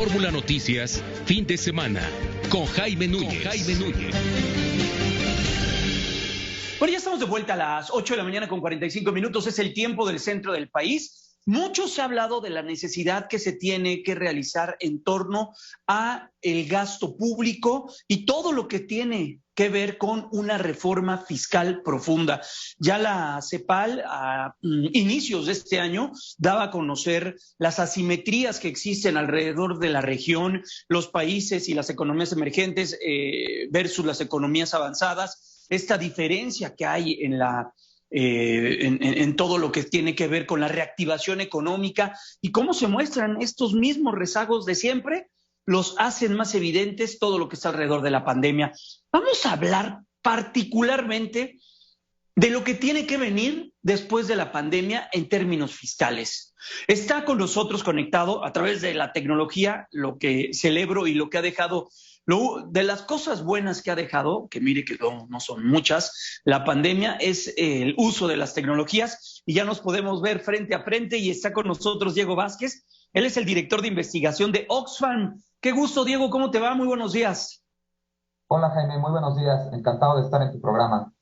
Fórmula Noticias, fin de semana, con Jaime Núñez. Bueno, ya estamos de vuelta a las 8 de la mañana con 45 minutos. Es el tiempo del centro del país. Mucho se ha hablado de la necesidad que se tiene que realizar en torno a el gasto público y todo lo que tiene que ver con una reforma fiscal profunda. Ya la CEPAL a inicios de este año daba a conocer las asimetrías que existen alrededor de la región, los países y las economías emergentes versus las economías avanzadas, esta diferencia que hay en todo lo que tiene que ver con la reactivación económica y cómo se muestran estos mismos rezagos de siempre, los hacen más evidentes todo lo que está alrededor de la pandemia. Vamos a hablar particularmente de lo que tiene que venir después de la pandemia en términos fiscales. Está con nosotros conectado a través de la tecnología, lo que celebro y lo que ha dejado, de las cosas buenas que ha dejado, que mire que no son muchas, la pandemia es el uso de las tecnologías y ya nos podemos ver frente a frente y está con nosotros Diego Vázquez. Él es el director de investigación de Oxfam. Qué gusto, Diego, ¿cómo te va? Muy buenos días. Hola, Jaime, muy buenos días. Encantado de estar en tu programa.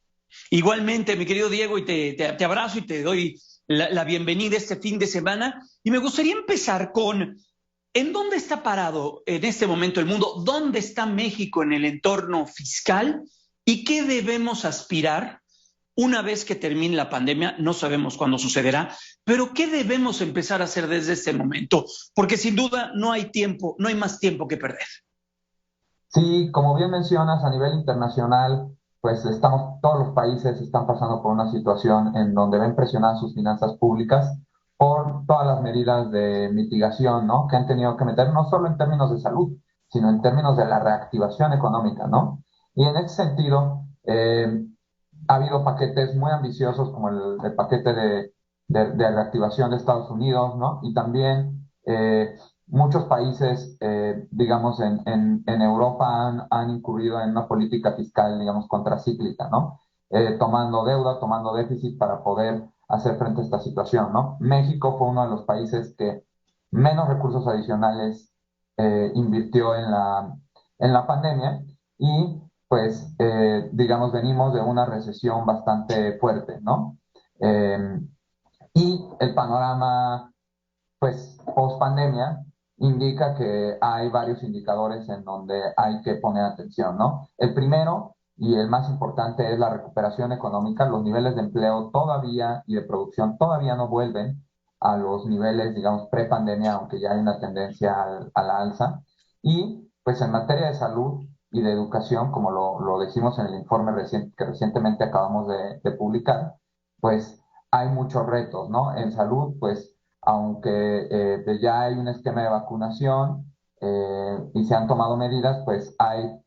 Igualmente, mi querido Diego, y te abrazo y te doy la bienvenida este fin de semana. Y me gustaría empezar con, ¿en dónde está parado en este momento el mundo? ¿Dónde está México en el entorno fiscal? ¿Y qué debemos aspirar una vez que termine la pandemia? No sabemos cuándo sucederá, pero ¿qué debemos empezar a hacer desde este momento? Porque sin duda no hay tiempo, no hay más tiempo que perder. Sí, como bien mencionas, a nivel internacional, pues todos los países están pasando por una situación en donde ven presionadas sus finanzas públicas por todas las medidas de mitigación, ¿no? Que han tenido que meter, no solo en términos de salud, sino en términos de la reactivación económica, ¿no? Y en ese sentido, ha habido paquetes muy ambiciosos como el paquete de reactivación de Estados Unidos, ¿no? Y también muchos países, digamos, en Europa han incurrido en una política fiscal, digamos, contracíclica, ¿no? Tomando deuda, tomando déficit para poder hacer frente a esta situación, ¿no? México fue uno de los países que menos recursos adicionales invirtió en la pandemia y pues, digamos, venimos de una recesión bastante fuerte, ¿no? Eh, y el panorama, pues, post pandemia indica que hay varios indicadores en donde hay que poner atención, ¿no? El primero y el más importante es la recuperación económica. Los niveles de empleo todavía y de producción todavía no vuelven a los niveles, digamos, pre-pandemia, aunque ya hay una tendencia a la alza. Y, pues, en materia de salud y de educación, como lo decimos en el informe que recientemente acabamos de publicar, pues hay muchos retos, ¿no? En salud, pues, aunque ya hay un esquema de vacunación y se han tomado medidas, pues hay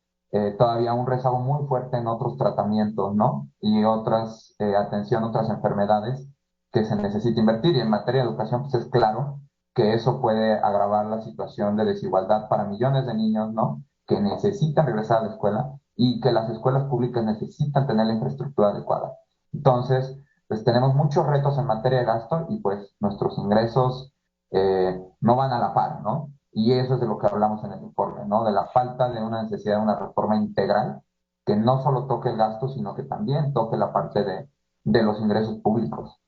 todavía un rezago muy fuerte en otros tratamientos, ¿no? Y atención a otras enfermedades que se necesita invertir. Y en materia de educación, pues es claro que eso puede agravar la situación de desigualdad para millones de niños, ¿no? Que necesitan regresar a la escuela y que las escuelas públicas necesitan tener la infraestructura adecuada. Entonces, pues tenemos muchos retos en materia de gasto y pues nuestros ingresos no van a la par, ¿no? Y eso es de lo que hablamos en el informe, ¿no? De la falta de una necesidad de una reforma integral que no solo toque el gasto, sino que también toque la parte de los ingresos públicos.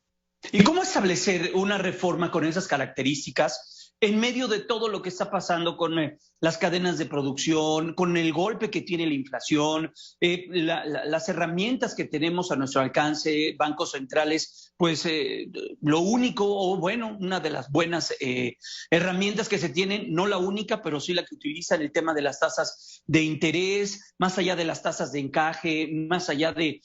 ¿Y cómo establecer una reforma con esas características en medio de todo lo que está pasando con las cadenas de producción, con el golpe que tiene la inflación, las herramientas que tenemos a nuestro alcance, bancos centrales? Pues lo único, o bueno, una de las buenas herramientas que se tienen, no la única, pero sí la que utilizan, el tema de las tasas de interés, más allá de las tasas de encaje, más allá de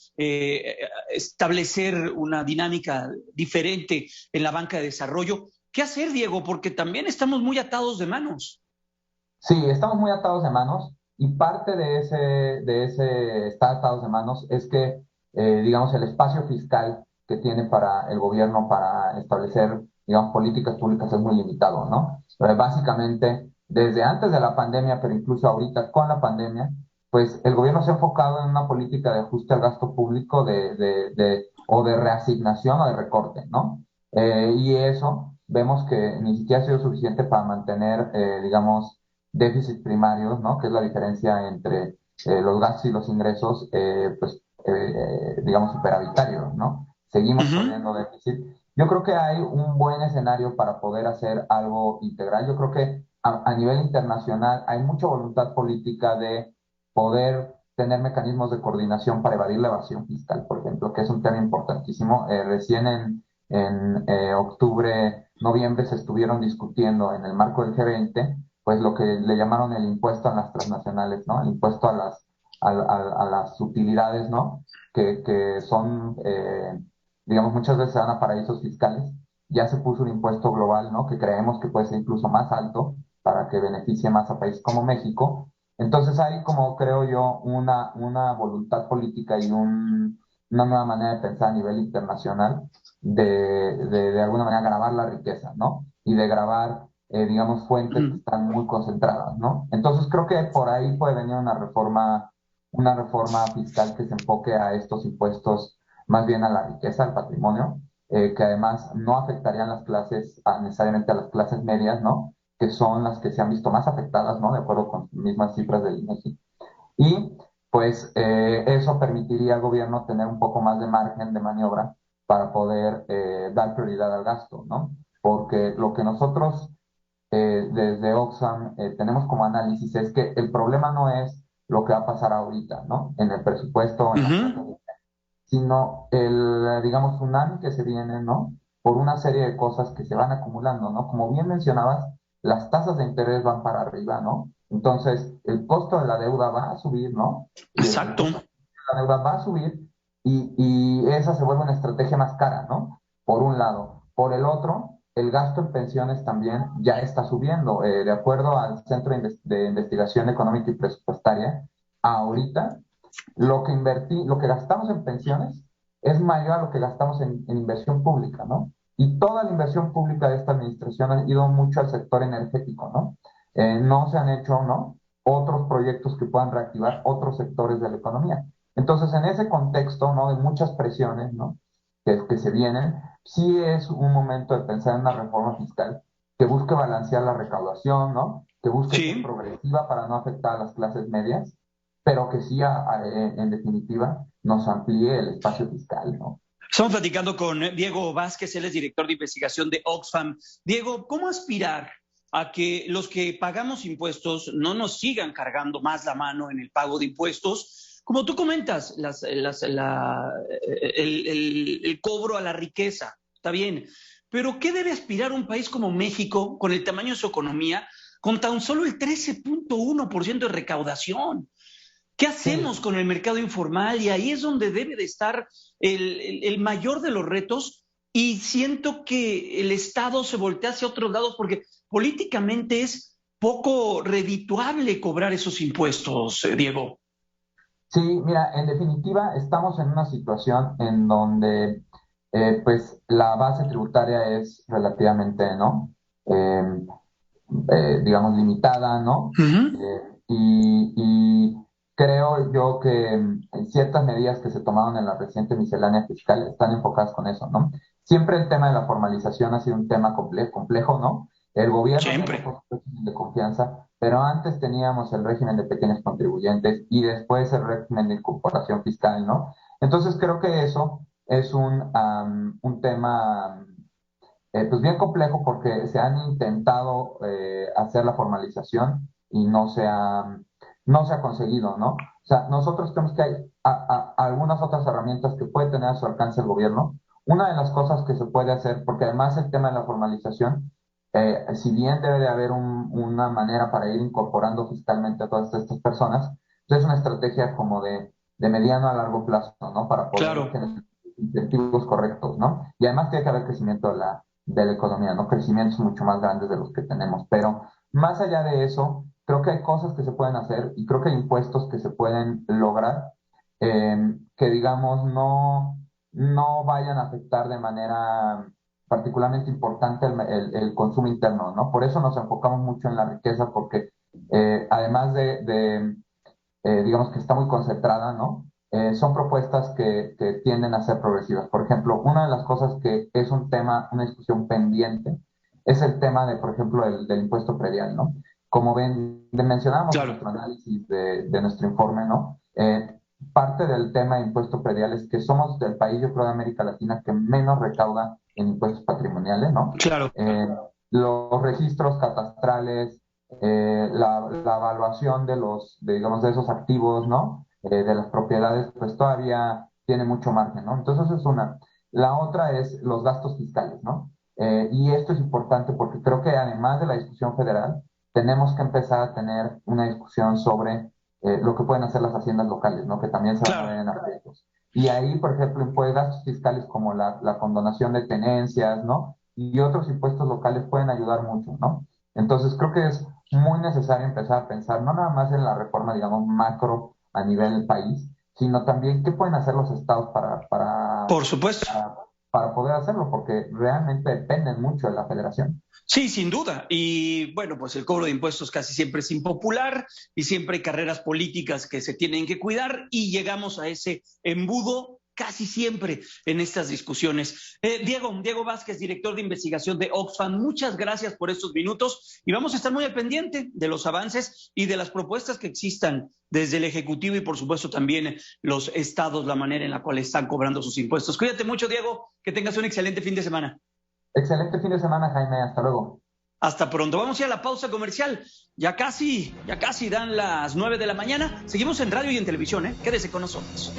establecer una dinámica diferente en la banca de desarrollo. ¿Qué hacer, Diego? Porque también estamos muy atados de manos. Sí, estamos muy atados de manos y parte de ese estar atados de manos es que, digamos, el espacio fiscal que tiene para el gobierno para establecer, digamos, políticas públicas es muy limitado, ¿no? Básicamente, desde antes de la pandemia, pero incluso ahorita con la pandemia, pues el gobierno se ha enfocado en una política de ajuste al gasto público o de reasignación o de recorte, ¿no? Y eso vemos que ni siquiera ha sido suficiente para mantener, digamos, déficits primarios, ¿no? Que es la diferencia entre los gastos y los ingresos, digamos, superavitarios, ¿no? Seguimos Ujú. perdiendo déficit. Yo creo que hay un buen escenario para poder hacer algo integral. Yo creo que a nivel internacional hay mucha voluntad política de poder tener mecanismos de coordinación para evadir la evasión fiscal, por ejemplo, que es un tema importantísimo. Recién en octubre, noviembre se estuvieron discutiendo en el marco del G20, pues lo que le llamaron el impuesto a las transnacionales, ¿no? El impuesto a las utilidades, ¿no? Que son, digamos, muchas veces se dan a paraísos fiscales. Ya se puso un impuesto global, ¿no? Que creemos que puede ser incluso más alto para que beneficie más a países como México. Entonces hay, como creo yo, una voluntad política y una nueva manera de pensar a nivel internacional de alguna manera grabar la riqueza, ¿no? Y de grabar, digamos, fuentes que están muy concentradas, ¿no? Entonces creo que por ahí puede venir una reforma fiscal que se enfoque a estos impuestos, más bien a la riqueza, al patrimonio, que además no afectarían necesariamente a las clases medias, ¿no? Que son las que se han visto más afectadas, ¿no? De acuerdo con mismas cifras del INEGI. Y pues eso permitiría al gobierno tener un poco más de margen de maniobra para poder dar prioridad al gasto, ¿no? Porque lo que nosotros desde Oxfam tenemos como análisis es que el problema no es lo que va a pasar ahorita, ¿no? En el presupuesto, en la Ujú. estrategia, sino el, digamos, tsunami que se viene, ¿no? Por una serie de cosas que se van acumulando, ¿no? Como bien mencionabas, las tasas de interés van para arriba, ¿no? Entonces, el costo de la deuda va a subir, ¿no? Y el Exacto. costo de la deuda va a subir y esa se vuelve una estrategia más cara, ¿no? Por un lado. Por el otro, el gasto en pensiones también ya está subiendo. De acuerdo al Centro de Investigación Económica y Presupuestaria, ahorita lo que gastamos en pensiones es mayor a lo que gastamos en inversión pública, ¿no? Y toda la inversión pública de esta administración ha ido mucho al sector energético, ¿no? No se han hecho, ¿no? Otros proyectos que puedan reactivar otros sectores de la economía. Entonces, en ese contexto, ¿no? De muchas presiones, ¿no? Que se vienen, sí es un momento de pensar en una reforma fiscal que busque balancear la recaudación, ¿no? Que busque ser Sí. progresiva para no afectar a las clases medias, pero que sí, en definitiva, nos amplíe el espacio fiscal, ¿no? Estamos platicando con Diego Vázquez, él es director de investigación de Oxfam. Diego, ¿cómo aspirar a que los que pagamos impuestos no nos sigan cargando más la mano en el pago de impuestos? Como tú comentas, el cobro a la riqueza, está bien, pero ¿qué debe aspirar un país como México, con el tamaño de su economía, con tan solo el 13.1% de recaudación? ¿Qué hacemos Sí, con el mercado informal? Y ahí es donde debe de estar el mayor de los retos. Y siento que el Estado se voltea hacia otros lados porque políticamente es poco redituable cobrar esos impuestos, Diego. sí, mira, en definitiva, estamos en una situación en donde, pues, la base tributaria es relativamente, ¿no? Eh, digamos, limitada, ¿no? Uh -huh. Y creo yo que ciertas medidas que se tomaron en la reciente miscelánea fiscal están enfocadas con eso, ¿no? Siempre el tema de la formalización ha sido un tema complejo, ¿no? El gobierno tiene Siempre. un régimen de confianza, pero antes teníamos el régimen de pequeños contribuyentes y después el régimen de incorporación fiscal, ¿no? Entonces creo que eso es un tema pues bien complejo porque se han intentado hacer la formalización y no se ha conseguido, ¿no? O sea, nosotros tenemos que hay algunas otras herramientas que puede tener a su alcance el gobierno. Una de las cosas que se puede hacer, porque además el tema de la formalización, si bien debe de haber una manera para ir incorporando fiscalmente a todas estas personas, pues es una estrategia como de mediano a largo plazo, ¿no? Para poder Claro. tener incentivos correctos, ¿no? Y además tiene que haber crecimiento de la economía, ¿no? Crecimientos mucho más grandes de los que tenemos. Pero más allá de eso, creo que hay cosas que se pueden hacer y creo que hay impuestos que se pueden lograr que, digamos, no vayan a afectar de manera particularmente importante el consumo interno, ¿no? Por eso nos enfocamos mucho en la riqueza, porque además digamos que está muy concentrada, ¿no? Son propuestas que tienden a ser progresivas. Por ejemplo, una de las cosas que es un tema, una discusión pendiente, es el tema de, por ejemplo, del impuesto predial, ¿no? como mencionábamos en Claro. nuestro análisis de nuestro informe, ¿no? Parte del tema de impuesto predial es que somos el país, yo creo, de América Latina que menos recauda en impuestos patrimoniales, ¿no? Claro. Los registros catastrales, la evaluación digamos, de esos activos, ¿no? De las propiedades, pues todavía tiene mucho margen, ¿no? Entonces, esa es una. La otra es los gastos fiscales, ¿no? Y esto es importante porque creo que además de la discusión federal, tenemos que empezar a tener una discusión sobre lo que pueden hacer las haciendas locales, ¿no? Que también se van a Claro. ver en aprietos. Y ahí, por ejemplo, gastos fiscales como la condonación de tenencias, ¿no? Y otros impuestos locales pueden ayudar mucho, ¿no? Entonces, creo que es muy necesario empezar a pensar no nada más en la reforma, digamos, macro a nivel del país, sino también qué pueden hacer los estados Por supuesto. para poder hacerlo, porque realmente dependen mucho de la federación. Sí, sin duda. Y bueno, pues el cobro de impuestos casi siempre es impopular y siempre hay carreras políticas que se tienen que cuidar y llegamos a ese embudo casi siempre en estas discusiones. Diego Vázquez, director de investigación de Oxfam, muchas gracias por estos minutos y vamos a estar muy al pendiente de los avances y de las propuestas que existan desde el Ejecutivo y por supuesto también los estados, la manera en la cual están cobrando sus impuestos. Cuídate mucho, Diego, que tengas un excelente fin de semana. Excelente fin de semana, Jaime. Hasta luego. Hasta pronto. Vamos a ir a la pausa comercial. Ya casi dan las 9 de la mañana. Seguimos en radio y en televisión, ¿eh? Quédese con nosotros.